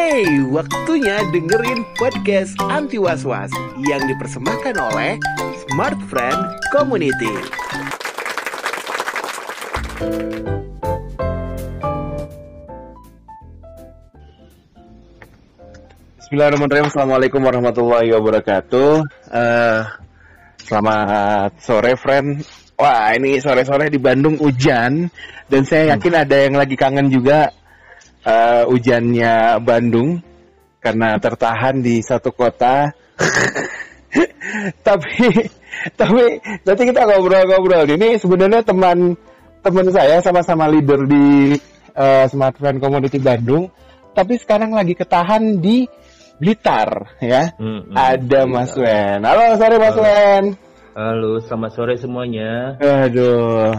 Hey, waktunya dengerin podcast Anti Was-Was yang dipersembahkan oleh Smart Friend Community. Bismillahirrahmanirrahim. Assalamualaikum warahmatullahi wabarakatuh. Selamat sore, friend. Wah, ini sore-sore di Bandung hujan, dan saya yakin ada yang lagi kangen juga hujannya Bandung karena tertahan di satu kota. tapi nanti kita ngobrol-ngobrol. Ini sebenarnya teman saya sama-sama leader di Smart Friend Community Bandung, tapi sekarang lagi ketahan di Blitar, ya. Ada Mas Wen. Halo, sore Mas Wen. Halo, selamat sore semuanya. Aduh,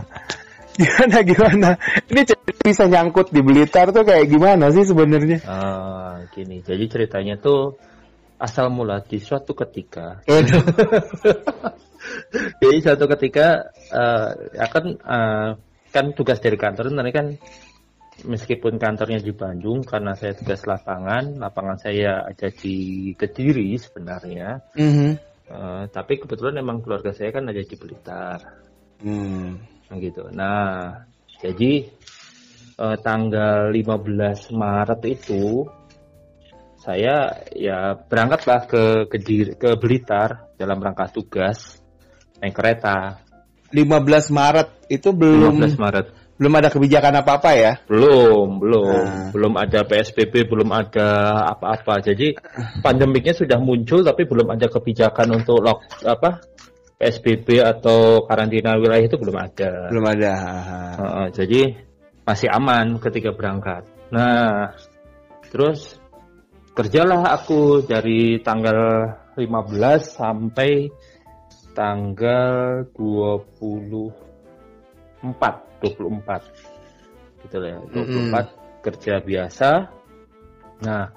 gimana? Ini bisa nyangkut di Blitar tuh kayak gimana sih sebenarnya? Gini. Jadi ceritanya tuh asal mula di suatu ketika. Jadi suatu ketika kan tugas dari kantor nanti kan, meskipun kantornya di Bandung, karena saya tugas lapangan saya ada di Kediri sebenarnya. Tapi kebetulan memang keluarga saya kan ada di Blitar. Gitu. Nah, jadi tanggal 15 Maret itu saya ya berangkatlah ke Blitar dalam rangka tugas naik kereta. 15 Maret itu belum 15 Maret. Belum ada kebijakan apa-apa ya? Belum ada PSBB, belum ada apa-apa. Jadi pandemiknya sudah muncul, tapi belum ada kebijakan untuk PSBB atau karantina wilayah itu belum ada. Belum ada. Jadi masih aman ketika berangkat. Nah, terus kerjalah aku dari tanggal 15 sampai tanggal 24 gitu ya. 24 kerja biasa. Nah,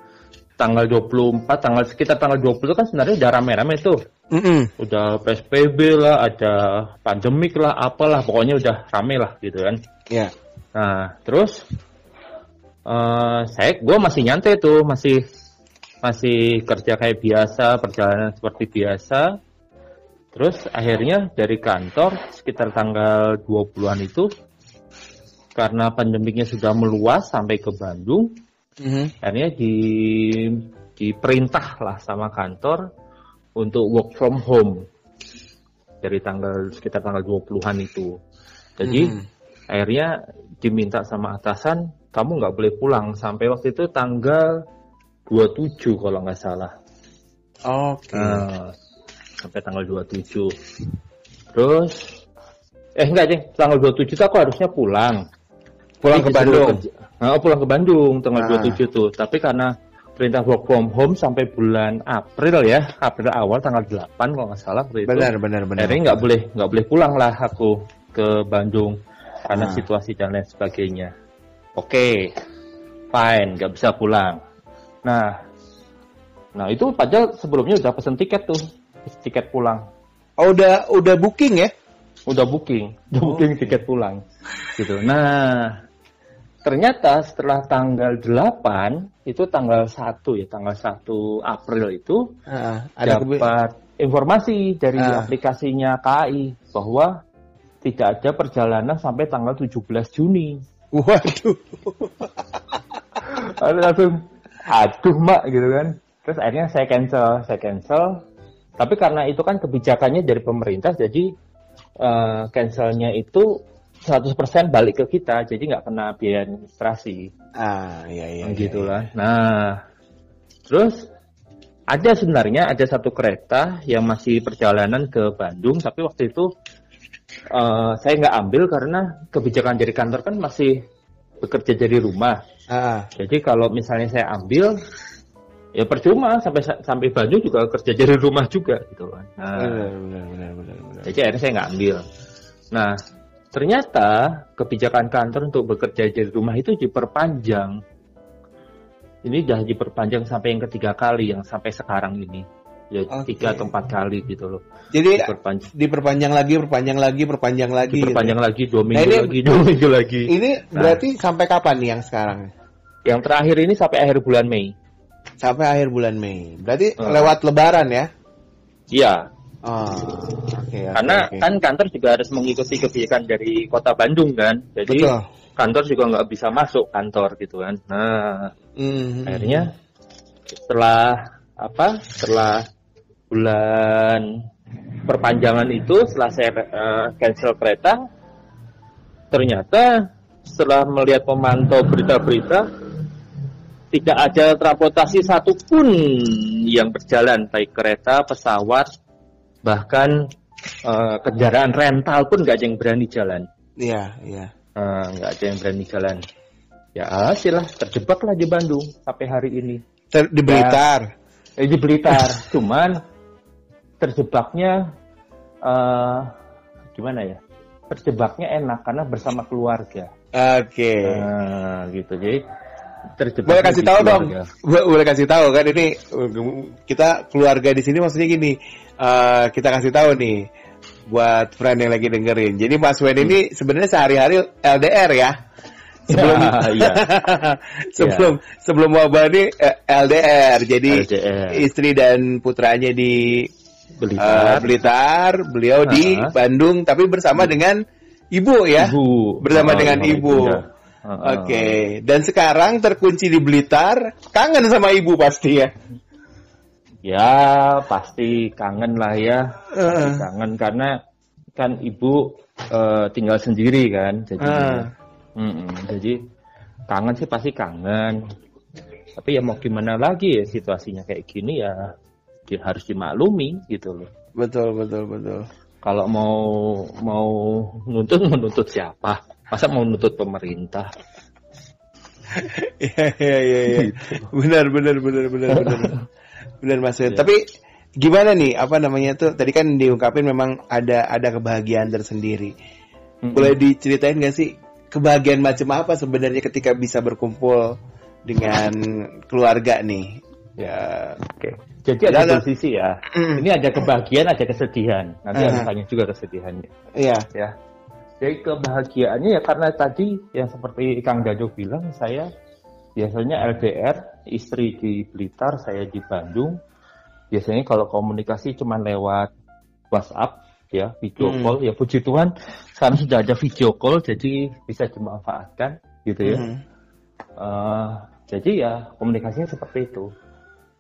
sekitar tanggal 20 kan sebenarnya udah rame-rame tuh. Udah PSBB lah, ada pandemik lah, apalah, pokoknya udah rame lah gitu kan. Iya. Nah, terus gue masih nyantai tuh, masih kerja kayak biasa, perjalanan seperti biasa. Terus akhirnya dari kantor sekitar tanggal 20-an itu, karena pandemiknya sudah meluas sampai ke Bandung, akhirnya diperintah lah sama kantor untuk work from home dari sekitar tanggal 20-an itu. Jadi akhirnya diminta sama atasan, kamu nggak boleh pulang sampai waktu itu tanggal 27 kalau nggak salah. Oke. Sampai tanggal 27. Terus enggak deh, tanggal 27 itu aku harusnya pulang Ke Bandung. Pulang ke Bandung tanggal 27 tuh. Tapi karena perintah work from home sampai bulan April awal tanggal 8 kalau nggak salah. Benar. Akhirnya nggak boleh pulang lah aku ke Bandung karena situasi dan lain sebagainya. Oke, fine, nggak bisa pulang. Nah itu padahal sebelumnya udah pesen tiket pulang. Oh, udah booking ya? Udah booking tiket pulang gitu. Nah, ternyata setelah tanggal 8 itu tanggal 1 April itu dapat informasi dari aplikasinya KAI bahwa tidak ada perjalanan sampai tanggal 17 Juni. Waduh. Langsung aduh mak gitu kan. Terus akhirnya saya cancel. Tapi karena itu kan kebijakannya dari pemerintah, jadi cancelnya itu 100% balik ke kita, jadi nggak kena biaya administrasi. Iya. Gitulah. Nah, terus sebenarnya ada satu kereta yang masih perjalanan ke Bandung, tapi waktu itu saya nggak ambil karena kebijakan dari kantor kan masih bekerja dari rumah. Jadi kalau misalnya saya ambil, ya percuma, sampai Bandung juga kerja dari rumah juga gitu kan. Benar. Jadi akhirnya saya nggak ambil. Nah, ternyata kebijakan kantor untuk bekerja dari rumah itu diperpanjang. Ini sudah diperpanjang sampai yang ketiga kali, yang sampai sekarang ini. Ya 3 atau 4 kali gitu loh. Jadi diperpanjang lagi, diperpanjang lagi, 2 minggu lagi. Ini berarti sampai kapan nih yang sekarang? Yang terakhir ini sampai akhir bulan Mei. Sampai akhir bulan Mei. Berarti lewat Lebaran ya? Iya. Karena kan kantor juga harus mengikuti kebijakan dari Kota Bandung kan. Jadi kantor juga nggak bisa masuk kantor gitu kan. Nah, akhirnya setelah bulan perpanjangan itu, setelah saya cancel kereta, ternyata setelah melihat memantau berita-berita, tidak ada transportasi satupun yang berjalan, baik kereta, pesawat, bahkan kendaraan rental pun nggak ada yang berani jalan. Iya. Nggak ada yang berani jalan. Ya hasilnya terjebaklah di Bandung sampai hari ini. Di Blitar. Di Blitar. Cuman terjebaknya gimana ya? Terjebaknya enak karena bersama keluarga. Oke. Gitu. Jadi terjebak. Boleh kasih tahu dong. Boleh kasih tahu kan, ini kita keluarga di sini maksudnya gini. Kita kasih tahu nih buat friend yang lagi dengerin. Jadi Mas Wen ini sebenarnya sehari-hari LDR ya. Sebelum wabah ini LDR. Jadi istri dan putranya di Blitar, beliau di Bandung, tapi bersama dengan ibu ya. Bersama dengan ibu. Oke. Dan sekarang terkunci di Blitar, kangen sama ibu pasti ya. Ya pasti kangen lah ya. Kangen karena kan ibu tinggal sendiri kan, jadi kangen sih pasti kangen. Tapi ya mau gimana lagi ya, situasinya kayak gini ya harus dimaklumi gitu loh. Betul. Kalau mau menuntut siapa? Masa mau nuntut pemerintah? Iya. Benar. Benar Mas. Ya. Tapi gimana nih, tuh tadi kan diungkapin memang ada kebahagiaan tersendiri. Boleh diceritain nggak sih kebahagiaan macam apa sebenarnya ketika bisa berkumpul dengan keluarga nih? Ya, oke. Jadi ada dua sisi ya. Ini ada kebahagiaan, ada kesedihan. Nanti akan tanya juga kesedihannya. Iya. Ya. Jadi kebahagiaannya ya karena tadi yang seperti Kang Dado bilang, saya biasanya LDR, istri di Blitar, saya di Bandung. Biasanya kalau komunikasi cuma lewat WhatsApp, ya video call. Ya puji Tuhan, sekarang sudah ada video call, jadi bisa dimanfaatkan, gitu ya. Jadi ya komunikasinya seperti itu.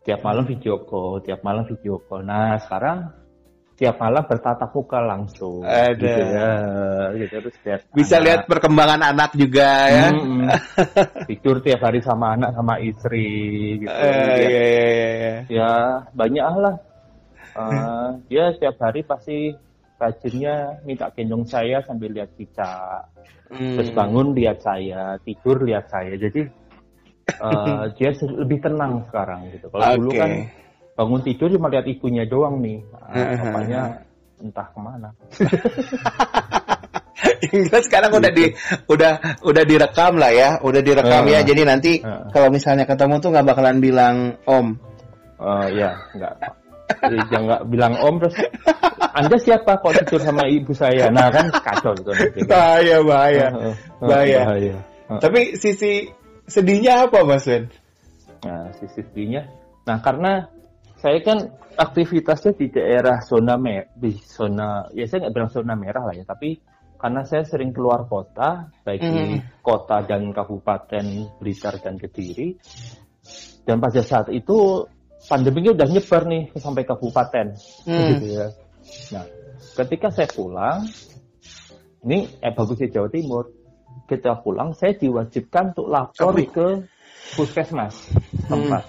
Tiap malam video call. Nah sekarang tiap malam bertatap muka langsung. Gitu ya. Gitu, terus bisa lihat perkembangan anak juga ya. Tidur tiap hari sama anak sama istri gitu. Ya banyak lah. Dia setiap hari pasti rajinnya minta gendong saya sambil lihat cicak. Terus bangun lihat saya, tidur lihat saya. Jadi dia lebih tenang sekarang gitu. Kalau dulu kan bangun tidur cuma lihat ibunya doang nih. Bapaknya entah kemana. Sekarang udah direkam lah ya, ya. Jadi nanti kalau misalnya ketemu tuh nggak bakalan bilang Om. Ya nggak. Jangan nggak bilang Om terus. Anda siapa kok tidur sama ibu saya? Nah kan kacau gitu. Bahaya. Tapi sisi sedihnya apa Mas Wen? Nah sisi sedihnya, karena saya kan aktivitasnya di daerah zona ya saya nggak bilang zona merah lah ya, tapi karena saya sering keluar kota, baik di kota dan kabupaten Blitar dan Kediri, dan pada saat itu pandeminya udah nyebar nih sampai kabupaten, gitu ya. Nah, ketika saya pulang, ini bagusnya Jawa Timur, ketika pulang saya diwajibkan untuk lapor ke puskesmas tempat.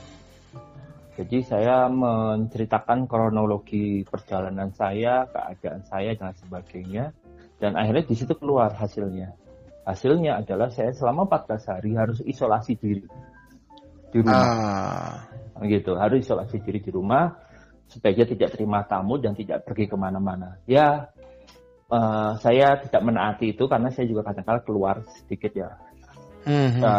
Jadi saya menceritakan kronologi perjalanan saya, keadaan saya dan sebagainya, dan akhirnya di situ keluar hasilnya. Hasilnya adalah saya selama 14 hari harus isolasi diri di rumah. Gitu, harus isolasi diri di rumah supaya tidak terima tamu dan tidak pergi kemana-mana. Ya, saya tidak menaati itu karena saya juga kadang-kadang keluar sedikit ya.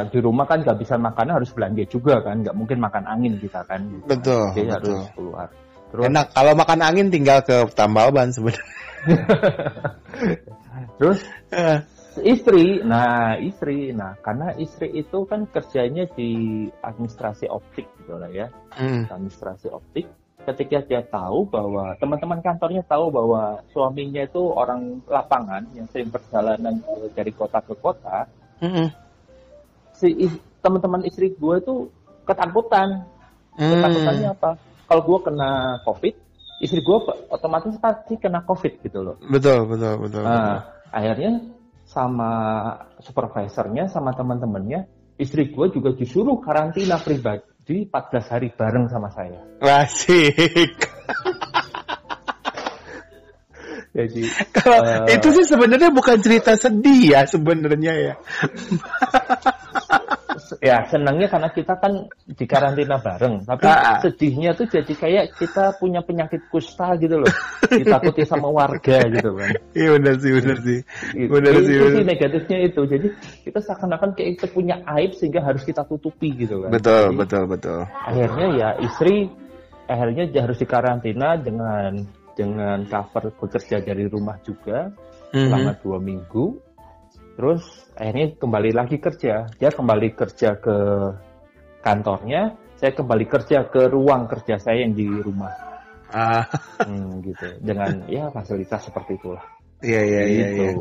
Di rumah kan nggak bisa makan, harus belanja juga kan, nggak mungkin makan angin kita kan. Betul. Jadi harus keluar. Terus, enak kalau makan angin tinggal ke Tambalban sebenarnya. Terus Istri, karena istri itu kan kerjanya di administrasi optik gitu lah ya, administrasi optik. Ketika dia tahu bahwa teman-teman kantornya tahu bahwa suaminya itu orang lapangan yang sering perjalanan dari kota ke kota, teman-teman istri gue itu ketakutan. Ketakutannya apa? Kalau gue kena COVID, istri gue otomatis pasti kena COVID gitu loh. Betul. Nah, akhirnya sama supervisornya, sama teman-temannya, istri gue juga disuruh karantina pribadi 14 hari bareng sama saya. Asik. Jadi kalau itu sih sebenarnya bukan cerita sedih ya sebenarnya ya. Ya senangnya karena kita kan di karantina bareng, tapi sedihnya tuh jadi kayak kita punya penyakit kusta gitu loh, ditakuti sama warga gitu kan. Iya benar sih. Itu sih negatifnya itu, jadi kita seakan-akan kayak kita punya aib sehingga harus kita tutupi gitu kan. Betul. Akhirnya ya istri harus dikarantina dengan cover bekerja dari rumah juga selama 2 minggu. Terus akhirnya kembali lagi kerja. Dia kembali kerja ke kantornya, saya kembali kerja ke ruang kerja saya yang di rumah. Gitu. Dengan ya fasilitas seperti itulah. Iya.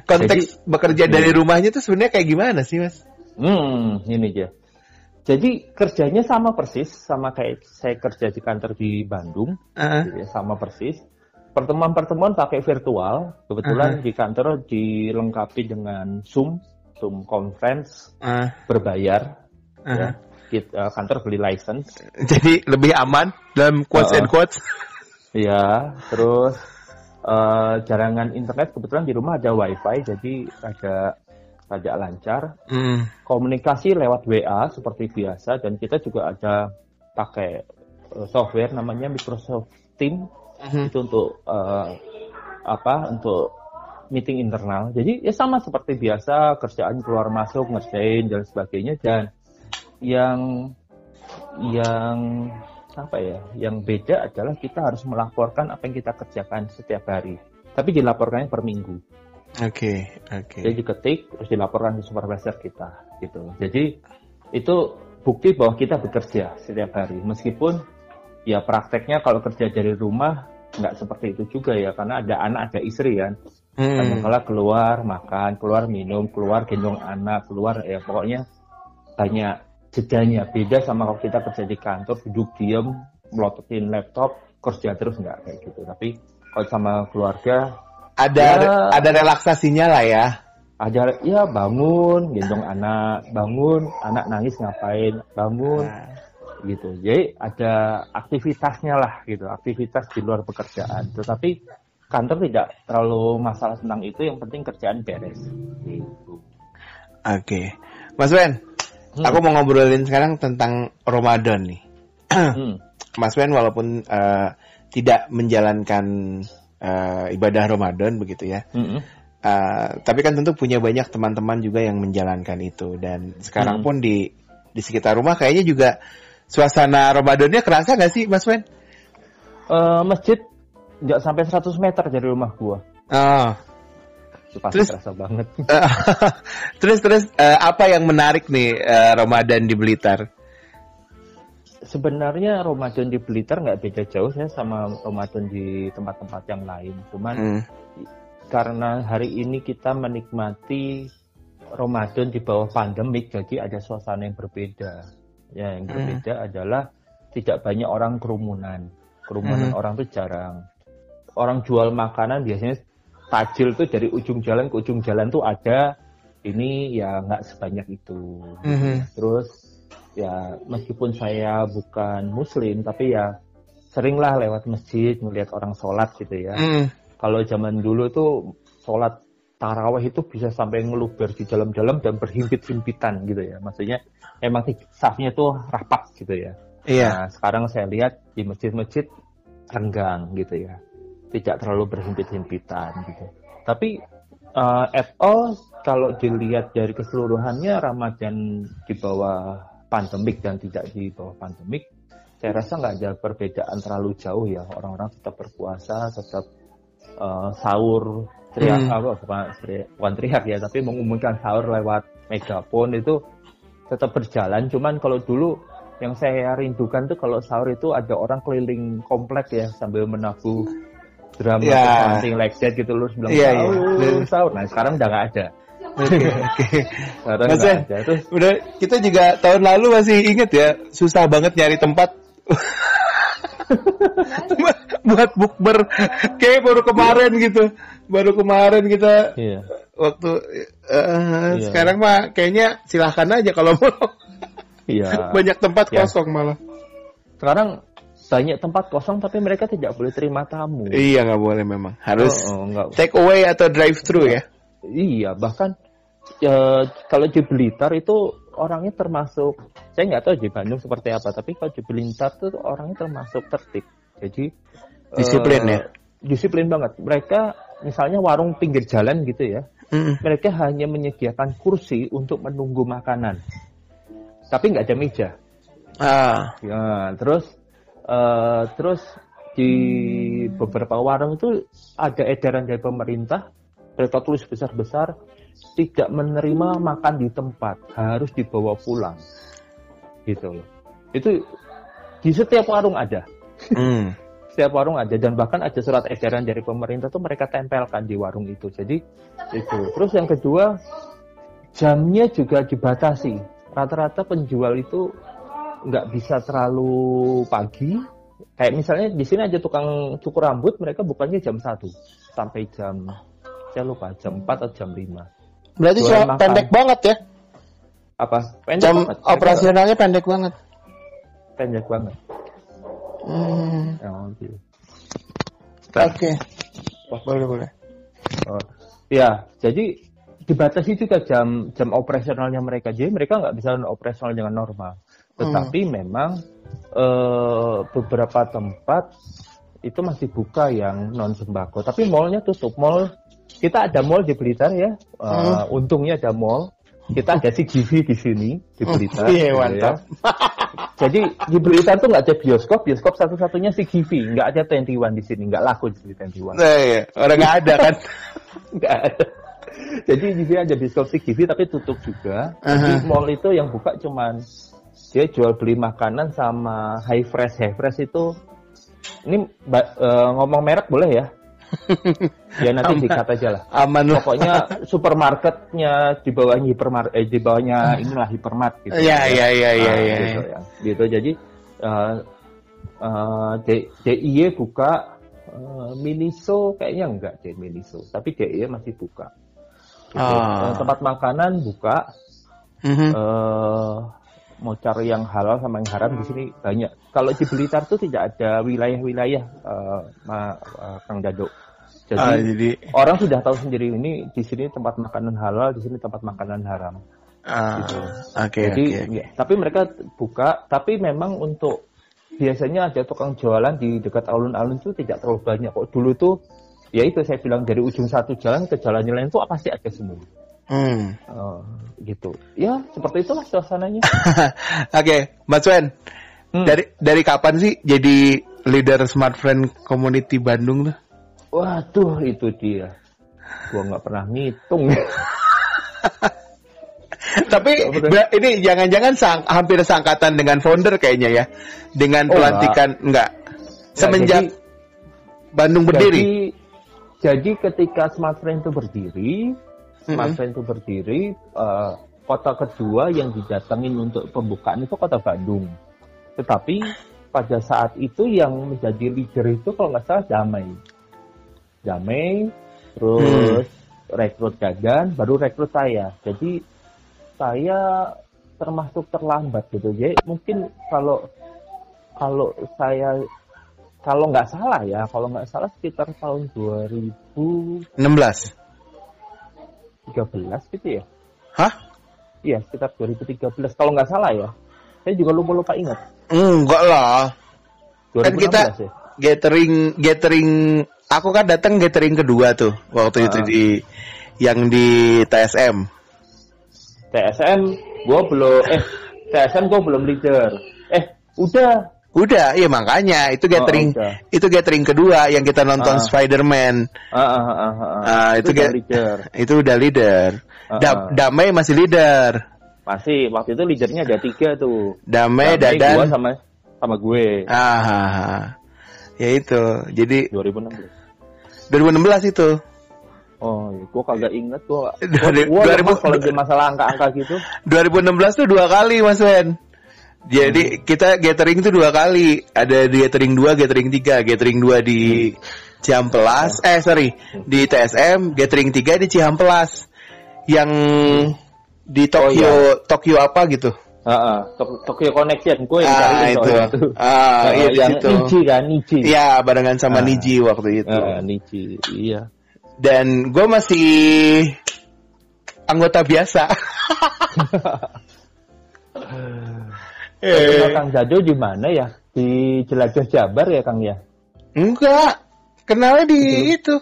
Konteks bekerja dari rumahnya tuh sebenarnya kayak gimana sih, Mas? Ini dia. Jadi kerjanya sama persis, sama kayak saya kerja di kantor di Bandung, sama persis. Pertemuan-pertemuan pakai virtual, kebetulan di kantor dilengkapi dengan Zoom conference berbayar. Ya. Kantor beli license. Jadi lebih aman dalam quotes and quotes. Iya, terus jaringan internet kebetulan di rumah ada WiFi, jadi agak lancar. Komunikasi lewat WA seperti biasa, dan kita juga ada pakai software namanya Microsoft Teams. Itu untuk untuk meeting internal. Jadi ya sama seperti biasa, kerjaan keluar masuk, ngerjain dan sebagainya. Dan yang beda adalah kita harus melaporkan apa yang kita kerjakan setiap hari. Tapi dilaporkannya per minggu. Oke. Jadi diketik terus dilaporkan ke supervisor kita gitu. Jadi itu bukti bahwa kita bekerja setiap hari, meskipun ya prakteknya kalau kerja dari rumah nggak seperti itu juga ya, karena ada anak, ada istri kan. Kadang-kala keluar makan, keluar minum, keluar gendong anak, keluar ya pokoknya banyak jedanya. Beda sama kalau kita kerja di kantor, duduk diem, melototin laptop, kerja terus nggak kayak gitu. Tapi kalau sama keluarga ada relaksasinya lah ya. Ada ya, bangun, gendong anak, bangun, anak nangis ngapain, bangun. Gitu. Jadi ada aktivitasnya lah gitu, aktivitas di luar pekerjaan. Tetapi kantor tidak terlalu masalah tentang itu, yang penting kerjaan beres. Gitu. Oke. Mas Ben, aku mau ngobrolin sekarang tentang Ramadan nih. Mas Ben walaupun tidak menjalankan ibadah Ramadan begitu ya. Tapi kan tentu punya banyak teman-teman juga yang menjalankan itu, dan sekarang pun di sekitar rumah kayaknya juga suasana Ramadannya kerasa nggak sih, Mas Ben? Masjid nggak sampai 100 meter dari rumah gua. Itu pasti terasa banget. Terus apa yang menarik nih Ramadan di Blitar? Sebenarnya Ramadan di Blitar nggak beda jauh ya sama Ramadan di tempat-tempat yang lain. Cuman karena hari ini kita menikmati Ramadan di bawah pandemik, jadi ada suasana yang berbeda. Ya, yang berbeda adalah tidak banyak orang kerumunan orang tuh jarang. Orang jual makanan biasanya tajil tuh dari ujung jalan ke ujung jalan tuh ada, ini ya nggak sebanyak itu. Terus ya meskipun saya bukan muslim, tapi ya seringlah lewat masjid melihat orang sholat gitu ya. Kalau zaman dulu tuh sholat tarawih itu bisa sampai ngeluber di dalam-dalam dan berhimpit-himpitan gitu ya. Maksudnya emang safnya tuh rapat gitu ya. Iya. Nah, sekarang saya lihat di masjid-masjid renggang gitu ya. Tidak terlalu berhimpit-himpitan gitu. Tapi at all kalau dilihat dari keseluruhannya Ramadan di bawah pandemik dan tidak di bawah pandemik, saya rasa nggak ada perbedaan terlalu jauh ya. Orang-orang tetap berpuasa, tetap sahur teriak bukan teriak ya, tapi mengumumkan sahur lewat megafon itu tetap berjalan. Cuman kalau dulu yang saya rindukan tuh kalau sahur itu ada orang keliling komplek ya sambil menabuh drum atau something like that gitu, lu bilang sahur. Nah sekarang udah nggak ada. Oke. Terus udah, kita juga tahun lalu masih inget ya, susah banget nyari tempat buat bukber. Kayak baru kemarin kita waktu sekarang mah kayaknya silahkan aja kalau mau. Banyak tempat kosong malah. Sekarang banyak tempat kosong tapi mereka tidak boleh terima tamu. Iya, nggak boleh memang. Harus take away atau drive thru ya. Iya, bahkan kalau di Blitar itu orangnya termasuk, saya nggak tahu di Bandung seperti apa, tapi kalau di Blitar itu orangnya termasuk tertib. Jadi disiplin ya. Disiplin banget. Mereka misalnya warung pinggir jalan gitu ya. Mereka hanya menyediakan kursi untuk menunggu makanan. Tapi nggak ada meja. Ya, terus di beberapa warung itu ada edaran dari pemerintah, mereka tulis besar-besar, tidak menerima makan di tempat, harus dibawa pulang. Gitu loh. Itu di setiap warung ada. Setiap warung ada, dan bahkan ada surat edaran dari pemerintah tuh mereka tempelkan di warung itu. Jadi itu. Terus yang kedua, jamnya juga dibatasi. Rata-rata penjual itu nggak bisa terlalu pagi. Kayak misalnya di sini aja tukang cukur rambut, mereka bukannya jam 1 sampai jam, saya lupa, jam 4 atau jam 5. Berarti pendek banget ya? Apa? Pendek jam banget. Operasionalnya pendek banget. Pendek banget. Oke. Boleh. Ya, jadi dibatasi juga jam operasionalnya mereka. Jadi mereka nggak bisa operasional dengan normal. Tetapi memang beberapa tempat itu masih buka yang non sembako. Tapi mallnya tutup. Mall kita ada mall di Blitar ya. Untungnya ada mall. Kita ada CGV di sini di Blitar. Iya, mantap. Ya. Jadi di Blitar tuh nggak ada bioskop satu-satunya CGV. Nggak ada 21 di sini, nggak laku di sini 21. Nah, iya. Orang nggak ada kan? Nggak ada. Jadi di sini ada bioskop CGV tapi tutup juga. Jadi mall itu yang buka cuman dia jual beli makanan sama high fresh itu. Ini ngomong merek boleh ya? Ya nanti dikat aja lah. Aman lah. Pokoknya supermarketnya di bawahnya di bawahnya inilah hypermart gitu. Iya. Gitu ya. Gitu jadi DIY buka, Miniso kayaknya enggak deh Miniso, tapi DIY masih buka. Gitu. Tempat makanan buka. Mau cari yang halal sama yang haram di sini banyak. Kalau di Blitar tuh tidak ada wilayah-wilayah Kang Dado. Jadi orang sudah tahu sendiri ini di sini tempat makanan halal, di sini tempat makanan haram. Gitu. Jadi tapi mereka buka, tapi memang untuk biasanya ada tukang jualan di dekat alun-alun itu tidak terlalu banyak. Kok dulu tuh ya itu saya bilang dari ujung satu jalan ke jalan lain tuh pasti ada semua. Gitu. Ya, seperti itulah suasananya. Oke, Mas Wen. Dari kapan sih jadi leader Smart Friend Community Bandung tuh? Waduh, itu dia. Gua nggak pernah ngitung. Tapi ini jangan-jangan hampir seangkatan dengan founder kayaknya ya. Dengan pelantikan enggak. Semenjak Bandung berdiri. Jadi ketika Smart Friend itu berdiri, kota kedua yang didatengin untuk pembukaan itu kota Bandung. Tetapi pada saat itu yang menjadi leader itu kalau nggak salah Damai, terus rekrut Gagan, baru rekrut saya. Jadi saya termasuk terlambat gitu. Jadi mungkin kalau nggak salah sekitar tahun 2016. 13 gitu ya? Hah? Iya, sekitar 2013 kalau nggak salah ya. Saya juga lupa ingat. Enggak lah. 2016 kan kita ya? gathering aku kan datang gathering kedua tuh waktu itu yang di TSM. TSM gua belum leader. Udah, iya makanya itu gathering kedua yang kita nonton Spider-Man. Itu udah leader. Damai masih leader. Masih, waktu itu leadernya ada 3 tuh. Damai Dadan gua sama gue. Ya itu. Jadi 2016 itu. Oh, gue kagak inget gue. 2000 kalau di masalah angka-angka gitu. 2016 tuh 2 kali Mas Wen. Jadi kita gathering tuh 2 kali. Ada di gathering 2, gathering 3. Gathering 2 di Cihampelas. Di TSM. Gathering 3 di Cihampelas. Yang di Tokyo apa gitu. Tokyo Connection. Gue yang itu. Iya di situ. Niji. Iya, barengan sama Niji waktu itu. Niji, iya. Dan gue masih anggota biasa. Kang Jado di mana ya? Di Jelajah Jabar ya, Kang ya? Enggak. Kenalnya di itu.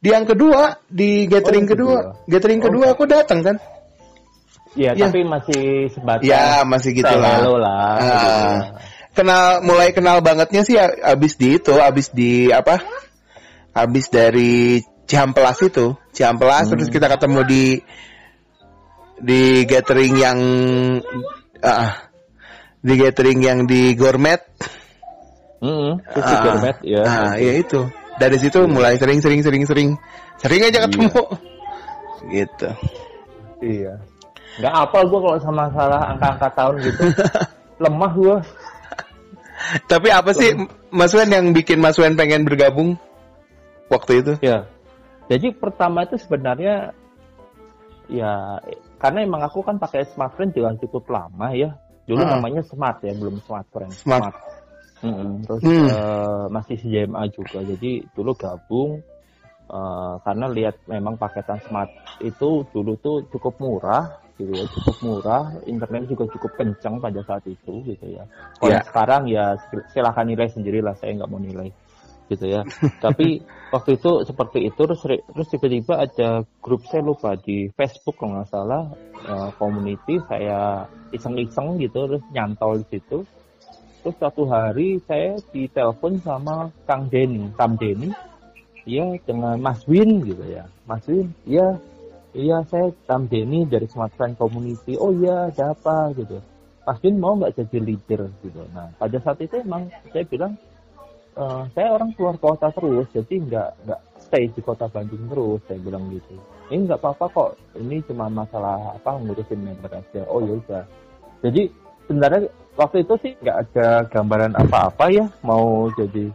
Di yang kedua, di gathering kedua. Gathering kedua aku datang kan? Iya, tapi masih sebatas. Ya, masih gitu lah. Mulai kenal bangetnya sih abis dari Cihampelas itu. Terus kita ketemu di gathering yang di Gourmet. Gourmet ya. Iya itu. Dari situ mulai sering aja ketemu. Gitu. Iya. Nggak apal gue kalau sama masalah angka-angka tahun gitu. Lemah gue. Tapi apa sih Mas Wen yang bikin Mas Wen pengen bergabung waktu itu? Ya. Jadi pertama itu sebenarnya ya karena emang aku kan pakai smartphone juga cukup lama ya. Dulu namanya Smart ya, belum smartphone. Smart. Terus masih CJMA juga. Jadi dulu gabung karena lihat memang paketan Smart itu dulu tuh cukup murah gitu ya, internet juga cukup kencang pada saat itu gitu ya. Kalau sekarang ya silahkan nilai sendirilah, saya nggak mau nilai gitu ya. Tapi waktu itu seperti itu, terus tiba-tiba ada grup, saya lupa, di Facebook kalau nggak salah, community, saya iseng-iseng gitu, terus nyantol di situ. Terus suatu hari saya ditelepon sama Kang Denny, ya dengan Mas Win gitu ya. Mas Win, iya saya Tam Denny dari Smartphone Community. Oh iya, ada apa gitu. Mas Win mau nggak jadi leader gitu. Nah pada saat itu emang saya bilang, saya orang keluar kota terus, jadi nggak stay di kota Bandung terus, saya bilang gitu. Ini nggak apa-apa kok, ini cuma masalah ngurusin member aja. Oh ya udah. Jadi sebenarnya waktu itu sih nggak ada gambaran apa-apa ya mau jadi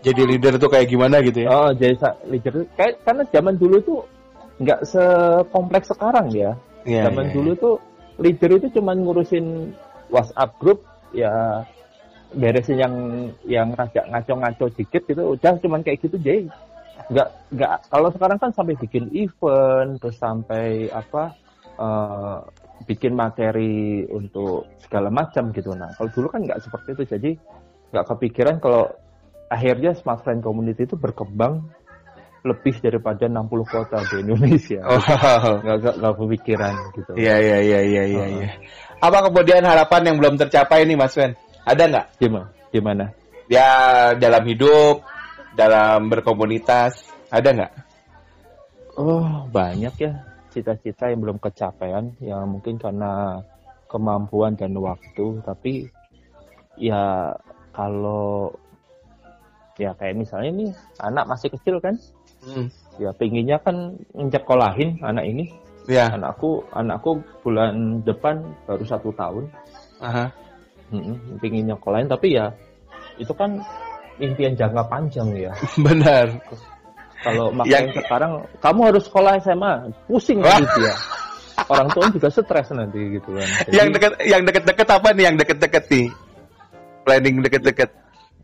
leader tuh kayak gimana gitu ya? Oh, jadi leader karena zaman dulu tuh nggak sekompleks sekarang ya. Zaman dulu tuh leader itu cuma ngurusin WhatsApp group ya, beresin yang rada ngaco-ngaco dikit gitu, udah cuman kayak gitu. Jadi nggak kalau sekarang kan sampai bikin event, terus sampai bikin materi untuk segala macam gitu. Nah kalau dulu kan nggak seperti itu, jadi nggak kepikiran kalau akhirnya Smartphone Community itu berkembang lebih daripada 60 kota di Indonesia. Nggak kepikiran gitu. Iya. Apa kemudian harapan yang belum tercapai nih Mas Wen? Ada nggak? Gimana? Ya dalam hidup, dalam berkomunitas, ada nggak? Oh banyak ya cita-cita yang belum kecapaian, ya mungkin karena kemampuan dan waktu. Tapi ya kalau ya kayak misalnya nih anak masih kecil kan, ya pengennya kan nyekolahkin anak ini. Ya. Anakku bulan depan baru 1 tahun. Pengen nyekolahin, tapi ya itu kan impian jangka panjang ya. Benar. Kalau makanya sekarang kamu harus sekolah SMA, pusing nanti dia. Orang tua juga stres nanti gitu kan. Jadi, yang deket-deket apa nih? Yang deket-deket nih? Planning deket-deket.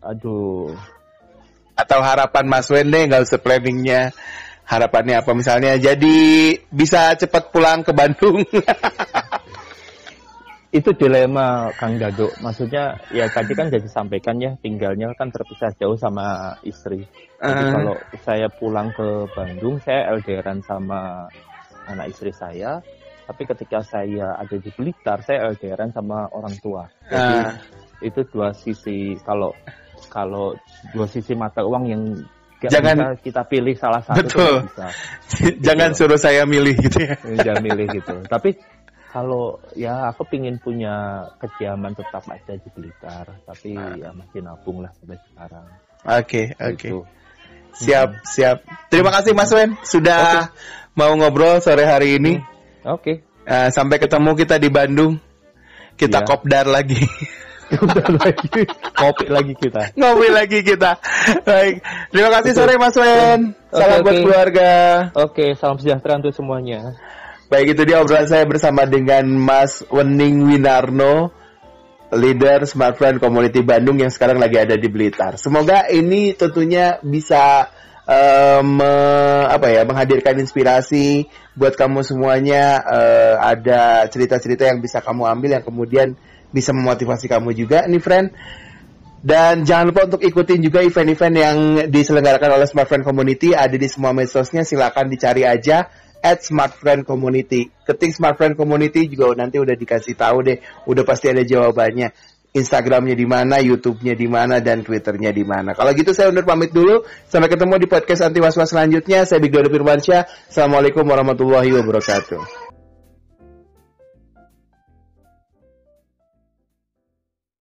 Aduh. Atau harapan Mas Wen deh, nggak usah planningnya. Harapannya apa misalnya? Jadi bisa cepat pulang ke Bandung. Itu dilema Kang Dado. Maksudnya ya tadi kan jadi sampaikan ya, tinggalnya kan terpisah jauh sama istri. Jadi kalau saya pulang ke Bandung, saya LDRan sama anak istri saya. Tapi ketika saya ada di Blitar, saya LDRan sama orang tua. Jadi itu dua sisi, kalau dua sisi mata uang yang jangan bisa kita pilih salah satu. Betul. Bisa. Jangan gitu. Suruh saya milih gitu ya. Jangan milih gitu. Tapi kalau ya aku pingin punya kediaman tetap ada di Blitar, tapi ya masih nabung lah sampai sekarang. Oke. Gitu. Siap. Terima kasih Mas Wen sudah mau ngobrol sore hari ini. Oke. Sampai ketemu kita di Bandung. Kita kopdar lagi. Ngopi lagi kita. Baik. Terima kasih sore Mas Wen. Salam buat keluarga. Oke, salam sejahtera untuk semuanya. Baik, itu dia obrolan saya bersama dengan Mas Wening Winarno, leader Smart Friend Community Bandung yang sekarang lagi ada di Blitar. Semoga ini tentunya bisa menghadirkan inspirasi buat kamu semuanya. Ada cerita-cerita yang bisa kamu ambil yang kemudian bisa memotivasi kamu juga nih friend. Dan jangan lupa untuk ikutin juga event-event yang diselenggarakan oleh Smart Friend Community. Ada di semua medsosnya, silakan dicari aja @SmartFriendCommunity. Ketik Smart Friend Community juga nanti udah dikasih tahu deh, udah pasti ada jawabannya. Instagramnya di mana, YouTube-nya di mana, dan Twitternya di mana. Kalau gitu saya undur pamit dulu. Sampai ketemu di podcast Anti Was Was selanjutnya. Saya Big Dodo Firmansyah. Assalamualaikum warahmatullahi wabarakatuh.